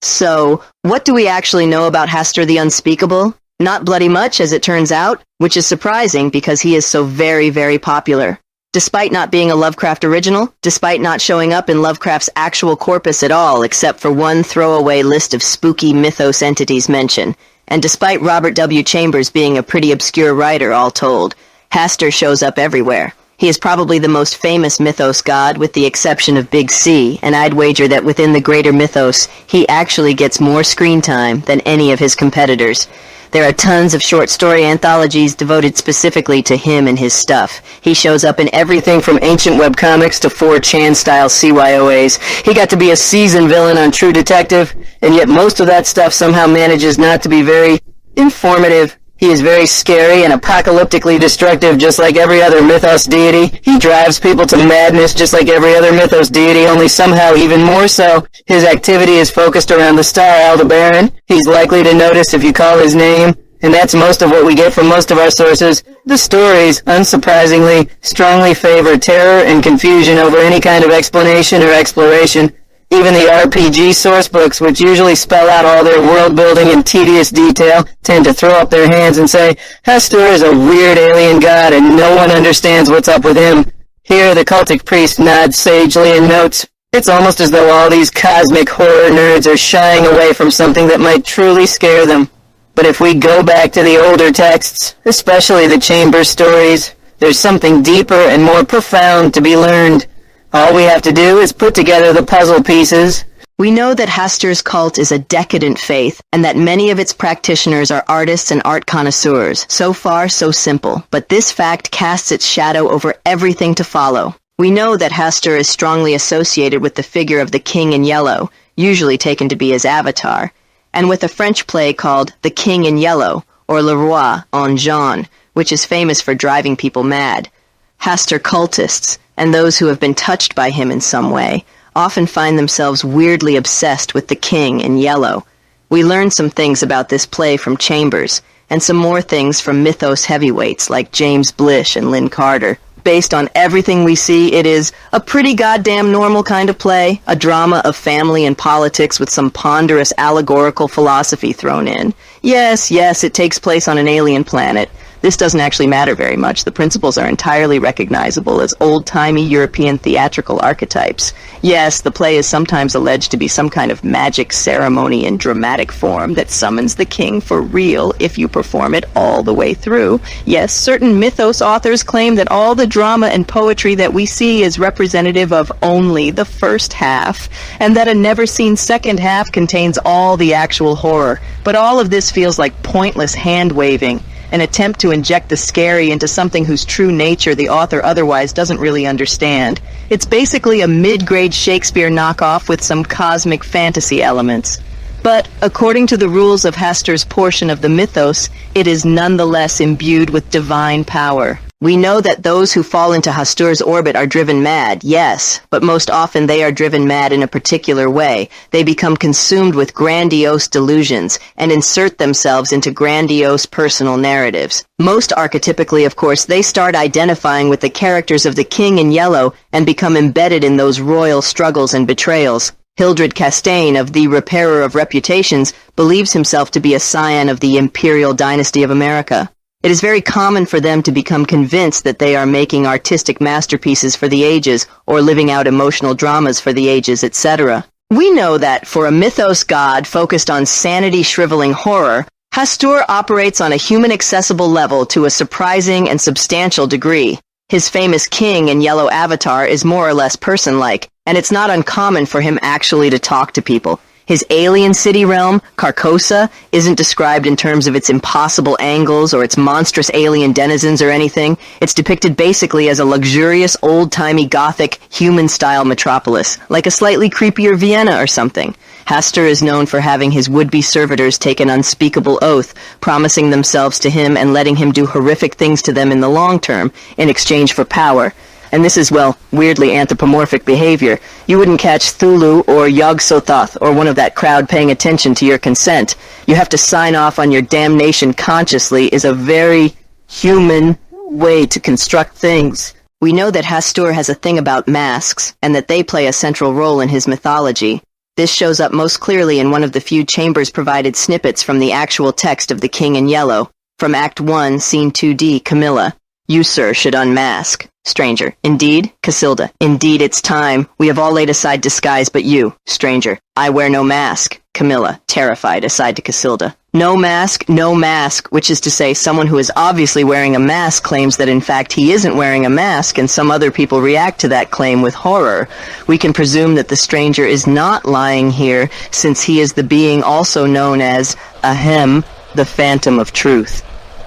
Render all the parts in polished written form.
So, what do we actually know about Hastur the Unspeakable? Not bloody much, as it turns out, which is surprising because he is so very, very popular. Despite not being a Lovecraft original, despite not showing up in Lovecraft's actual corpus at all except for one throwaway list of spooky mythos entities mentioned, and despite Robert W. Chambers being a pretty obscure writer all told, Hastur shows up everywhere. He is probably the most famous mythos god, with the exception of Big C, and I'd wager that within the greater mythos, he actually gets more screen time than any of his competitors. There are tons of short story anthologies devoted specifically to him and his stuff. He shows up in everything from ancient webcomics to 4chan-style CYOAs. He got to be a seasoned villain on True Detective, and yet most of that stuff somehow manages not to be very informative. He is very scary and apocalyptically destructive, just like every other mythos deity. He drives people to madness just like every other mythos deity, only somehow even more so. His activity is focused around the star Aldebaran. He's likely to notice if you call his name, and that's most of what we get from most of our sources. The stories, unsurprisingly, strongly favor terror and confusion over any kind of explanation or exploration. Even the RPG sourcebooks, which usually spell out all their world-building in tedious detail, tend to throw up their hands and say, Hastur is a weird alien god and no one understands what's up with him. Here, the cultic priest nods sagely and notes, it's almost as though all these cosmic horror nerds are shying away from something that might truly scare them. But if we go back to the older texts, especially the Chambers stories, there's something deeper and more profound to be learned. All we have to do is put together the puzzle pieces. We know that Hastur's cult is a decadent faith, and that many of its practitioners are artists and art connoisseurs. So far, so simple. But this fact casts its shadow over everything to follow. We know that Hastur is strongly associated with the figure of the King in Yellow, usually taken to be his avatar, and with a French play called The King in Yellow, or Le Roi en Jaune, which is famous for driving people mad. Hastur cultists, and those who have been touched by him in some way, often find themselves weirdly obsessed with the King in Yellow. We learn some things about this play from Chambers, and some more things from mythos heavyweights like James Blish and Lynn Carter. Based on everything we see, it is a pretty goddamn normal kind of play, a drama of family and politics with some ponderous allegorical philosophy thrown in. Yes, it takes place on an alien planet. This doesn't actually matter very much. The principles are entirely recognizable as old-timey European theatrical archetypes. Yes, the play is sometimes alleged to be some kind of magic ceremony in dramatic form that summons the king for real if you perform it all the way through. Yes, certain mythos authors claim that all the drama and poetry that we see is representative of only the first half, and that a never-seen second half contains all the actual horror. But all of this feels like pointless hand-waving. An attempt to inject the scary into something whose true nature the author otherwise doesn't really understand. It's basically a mid-grade Shakespeare knockoff with some cosmic fantasy elements. But, according to the rules of Hastur's portion of the mythos, it is nonetheless imbued with divine power. We know that those who fall into Hastur's orbit are driven mad, yes, but most often they are driven mad in a particular way. They become consumed with grandiose delusions and insert themselves into grandiose personal narratives. Most archetypically, of course, they start identifying with the characters of the King in Yellow and become embedded in those royal struggles and betrayals. Hildred Castaigne of The Repairer of Reputations believes himself to be a scion of the imperial dynasty of America. It is very common for them to become convinced that they are making artistic masterpieces for the ages or living out emotional dramas for the ages, etc. We know that for a mythos god focused on sanity-shriveling horror, Hastur operates on a human-accessible level to a surprising and substantial degree. His famous king in yellow avatar is more or less person-like, and it's not uncommon for him actually to talk to people. His alien city realm, Carcosa, isn't described in terms of its impossible angles or its monstrous alien denizens or anything. It's depicted basically as a luxurious, old-timey Gothic, human-style metropolis, like a slightly creepier Vienna or something. Hastur is known for having his would-be servitors take an unspeakable oath, promising themselves to him and letting him do horrific things to them in the long term, in exchange for power. And this is, well, weirdly anthropomorphic behavior. You wouldn't catch Thulu or Yog-Sothoth or one of that crowd paying attention to your consent. You have to sign off on your damnation consciously is a very human way to construct things. We know that Hastur has a thing about masks, and that they play a central role in his mythology. This shows up most clearly in one of the few Chambers-provided snippets from the actual text of The King in Yellow, from Act 1, Scene 2D, Camilla. You, sir, should unmask. Stranger. Indeed? Casilda. Indeed, it's time. We have all laid aside disguise but you. Stranger. I wear no mask. Camilla, terrified, aside to Casilda. No mask, which is to say someone who is obviously wearing a mask claims that in fact he isn't wearing a mask, and some other people react to that claim with horror. We can presume that the stranger is not lying here, since he is the being also known as, ahem, the Phantom of Truth.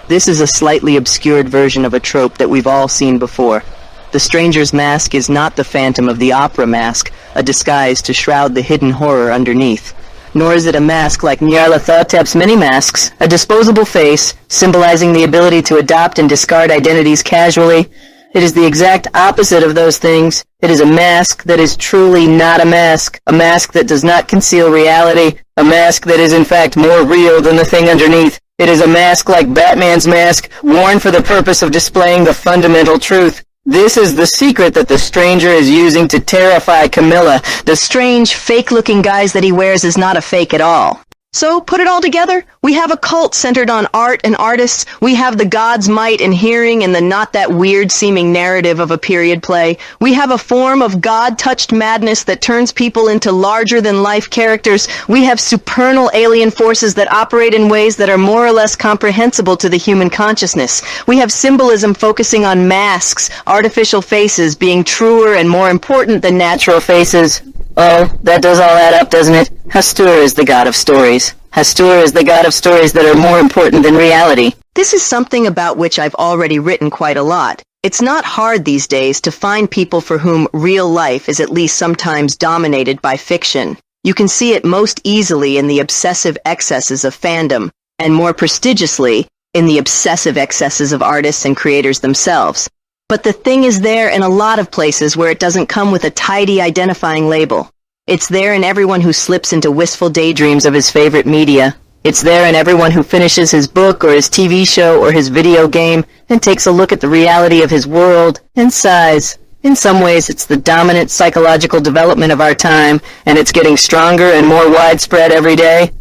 This is a slightly obscured version of a trope that we've all seen before. The stranger's mask is not the Phantom of the Opera mask, a disguise to shroud the hidden horror underneath. Nor is it a mask like Nyarlathotep's mini-masks, a disposable face, symbolizing the ability to adopt and discard identities casually. It is the exact opposite of those things. It is a mask that is truly not a mask that does not conceal reality, a mask that is in fact more real than the thing underneath. It is a mask like Batman's mask, worn for the purpose of displaying the fundamental truth. This is the secret that the stranger is using to terrify Camilla. The strange, fake-looking guise that he wears is not a fake at all. So, put it all together, we have a cult centered on art and artists, we have the god's might and hearing in the not-that-weird-seeming narrative of a period play, we have a form of God-touched madness that turns people into larger-than-life characters, we have supernal alien forces that operate in ways that are more or less comprehensible to the human consciousness, we have symbolism focusing on masks, artificial faces being truer and more important than natural faces. Oh, that does all add up, doesn't it? Hastur is the god of stories. Hastur is the god of stories that are more important than reality. This is something about which I've already written quite a lot. It's not hard these days to find people for whom real life is at least sometimes dominated by fiction. You can see it most easily in the obsessive excesses of fandom, and more prestigiously, in the obsessive excesses of artists and creators themselves. But the thing is there in a lot of places where it doesn't come with a tidy identifying label. It's there in everyone who slips into wistful daydreams of his favorite media. It's there in everyone who finishes his book or his TV show or his video game and takes a look at the reality of his world and sighs. In some ways, it's the dominant psychological development of our time, and it's getting stronger and more widespread every day.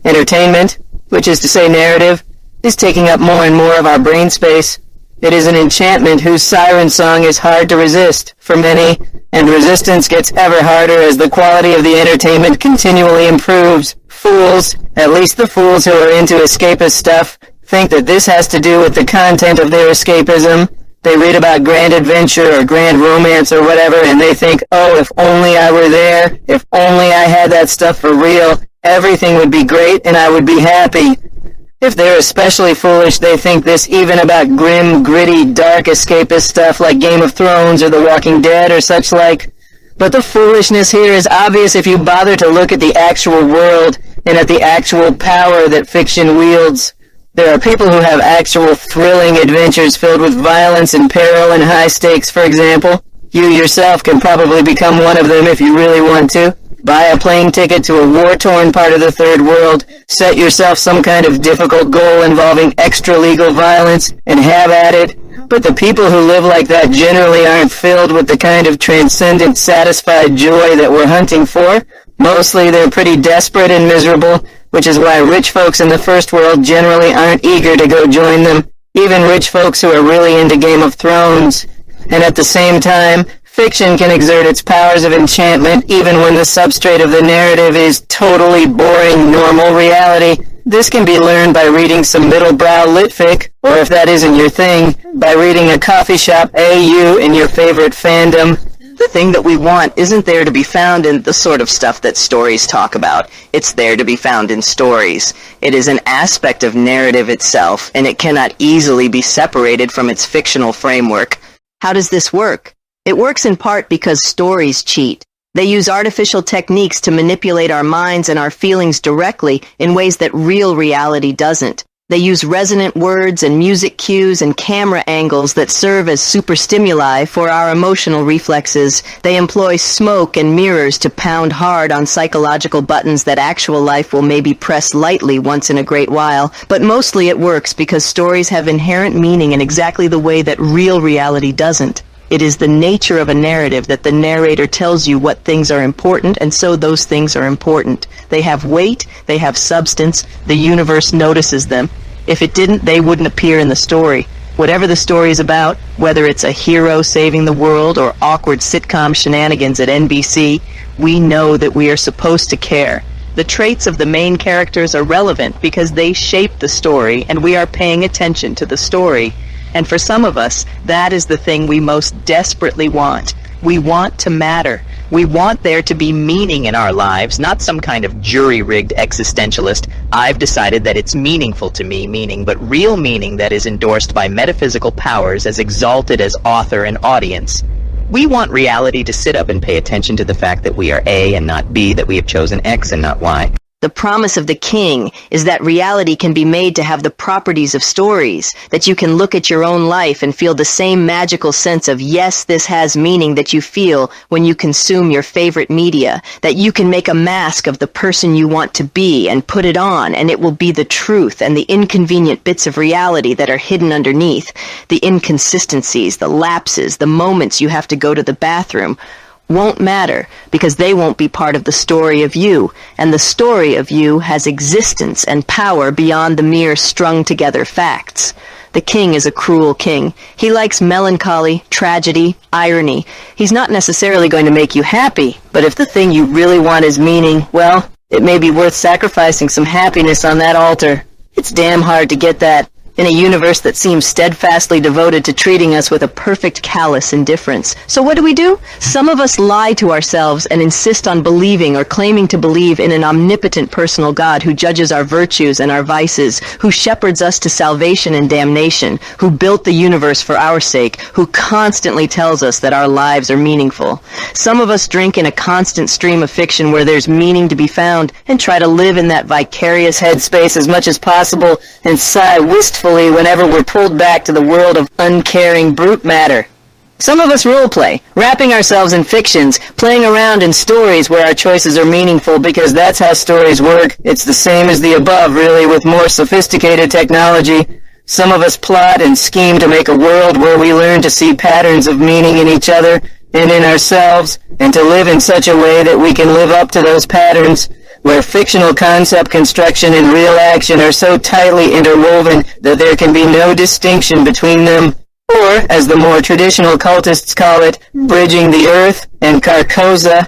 Entertainment, which is to say narrative, is taking up more and more of our brain space. It is an enchantment whose siren song is hard to resist for many, and resistance gets ever harder as the quality of the entertainment continually improves. Fools, at least the fools who are into escapist stuff, think that this has to do with the content of their escapism. They read about grand adventure or grand romance or whatever, and they think, oh, if only I were there, if only I had that stuff for real, everything would be great and I would be happy. If they're especially foolish, they think this even about grim, gritty, dark escapist stuff like Game of Thrones or The Walking Dead or such like. But the foolishness here is obvious if you bother to look at the actual world and at the actual power that fiction wields. There are people who have actual thrilling adventures filled with violence and peril and high stakes, for example. You yourself can probably become one of them if you really want to. Buy a plane ticket to a war-torn part of the third world, set yourself some kind of difficult goal involving extra-legal violence, and have at it. But the people who live like that generally aren't filled with the kind of transcendent, satisfied joy that we're hunting for. Mostly they're pretty desperate and miserable, which is why rich folks in the first world generally aren't eager to go join them, even rich folks who are really into Game of Thrones. And at the same time, fiction can exert its powers of enchantment even when the substrate of the narrative is totally boring, normal reality. This can be learned by reading some middle-brow litfic, or if that isn't your thing, by reading a coffee shop AU in your favorite fandom. The thing that we want isn't there to be found in the sort of stuff that stories talk about. It's there to be found in stories. It is an aspect of narrative itself, and it cannot easily be separated from its fictional framework. How does this work? It works in part because stories cheat. They use artificial techniques to manipulate our minds and our feelings directly in ways that real reality doesn't. They use resonant words and music cues and camera angles that serve as superstimuli for our emotional reflexes. They employ smoke and mirrors to pound hard on psychological buttons that actual life will maybe press lightly once in a great while. But mostly it works because stories have inherent meaning in exactly the way that real reality doesn't. It is the nature of a narrative that the narrator tells you what things are important, and so those things are important. They have weight, they have substance, the universe notices them. If it didn't, they wouldn't appear in the story. Whatever the story is about, whether it's a hero saving the world or awkward sitcom shenanigans at NBC, we know that we are supposed to care. The traits of the main characters are relevant because they shape the story, and we are paying attention to the story. And for some of us, that is the thing we most desperately want. We want to matter. We want there to be meaning in our lives, not some kind of jury-rigged existentialist, I've decided that it's meaningful to me meaning, but real meaning that is endorsed by metaphysical powers as exalted as author and audience. We want reality to sit up and pay attention to the fact that we are A and not B, that we have chosen X and not Y. The promise of the king is that reality can be made to have the properties of stories, that you can look at your own life and feel the same magical sense of, yes, this has meaning that you feel when you consume your favorite media, that you can make a mask of the person you want to be and put it on, and it will be the truth and the inconvenient bits of reality that are hidden underneath, the inconsistencies, the lapses, the moments you have to go to the bathroom, won't matter, because they won't be part of the story of you, and the story of you has existence and power beyond the mere strung-together facts. The king is a cruel king. He likes melancholy, tragedy, irony. He's not necessarily going to make you happy, but if the thing you really want is meaning, well, it may be worth sacrificing some happiness on that altar. It's damn hard to get that in a universe that seems steadfastly devoted to treating us with a perfect callous indifference. So what do? Some of us lie to ourselves and insist on believing or claiming to believe in an omnipotent personal God who judges our virtues and our vices, who shepherds us to salvation and damnation, who built the universe for our sake, who constantly tells us that our lives are meaningful. Some of us drink in a constant stream of fiction where there's meaning to be found and try to live in that vicarious headspace as much as possible and sigh wistfully whenever we're pulled back to the world of uncaring brute matter. Some of us roleplay, wrapping ourselves in fictions, playing around in stories where our choices are meaningful because that's how stories work. It's the same as the above, really, with more sophisticated technology. Some of us plot and scheme to make a world where we learn to see patterns of meaning in each other and in ourselves, and to live in such a way that we can live up to those patterns, where fictional concept construction and real action are so tightly interwoven that there can be no distinction between them, or, as the more traditional cultists call it, bridging the earth and Carcosa.